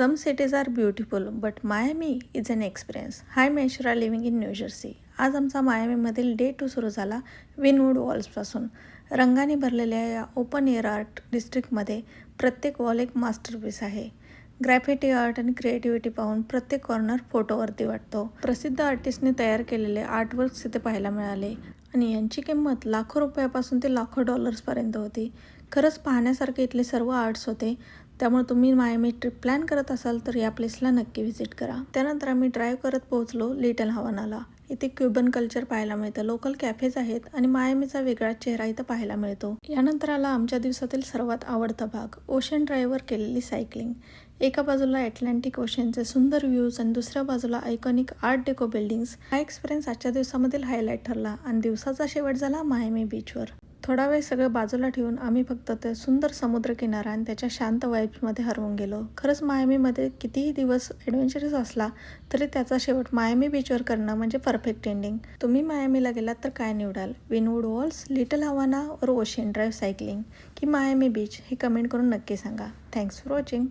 Some cities are beautiful, but Miami is an experience. Hi, me Aishwarya living in new Jersey. आज आमचा मायामीमधील day 2 सुरू झाला विनवूड वॉल्सपासून. रंगाने भरलेल्या या ओपन एअर आर्ट डिस्ट्रिक्टमध्ये प्रत्येक वॉल एक मास्टरपीस आहे. ग्रॅफिटी आर्ट आणि क्रिएटिव्हिटी पाहून प्रत्येक कॉर्नर फोटोवरती वाटतो. प्रसिद्ध आर्टिस्टने तयार केलेले आर्टवर्क्स इथे पाहायला मिळाले आणि यांची किंमत लाखो रुपयापासून ते लाखो डॉलर्सपर्यंत होती. खरंच पाहण्यासारखे इथले सर्व आर्ट्स होते. त्यामुळे तुम्ही मायामी ट्रिप प्लॅन करत असाल तर या प्लेसला नक्की व्हिजिट करा. त्यानंतर आम्ही ड्राईव्ह करत पोहोचलो लिटल हवानाला. इथे क्युबन कल्चर पाहायला मिळतं, लोकल कॅफेज आहेत आणि मायामीचा वेगळा चेहरा इथं पाहायला मिळतो. यानंतर आला आमच्या दिवसातील सर्वात आवडता भाग, ओशन ड्राईव्हवर केलेली सायकलिंग. एका बाजूला अटलांटिक ओशनचे सुंदर व्ह्यूज आणि दुसऱ्या बाजूला आयकॉनिक आर्ट डेको बिल्डिंग्स. हा एक्सपिरियन्स आजच्या दिवसामधील हायलाईट ठरला आणि दिवसाचा शेवट झाला मायामी बीचवर. थोडा वेळ सगळं बाजूला ठेवून आम्ही फक्त ते सुंदर समुद्रकिनारा आणि त्याच्या शांत वाईब्समध्ये हरवून गेलो. खरंच मायामीमध्ये कितीही दिवस ॲडव्हेंचरस असला तरी त्याचा शेवट मायामी बीचवर करणं म्हणजे परफेक्ट एंडिंग. तुम्ही मायामीला गेलात तर काय निवडाल? विनवूड वॉल्स, लिटल हवाना और ओशन ड्राईव्ह सायकलिंग की मायामी बीच? हे कमेंट करून नक्की सांगा. Thanks for watching.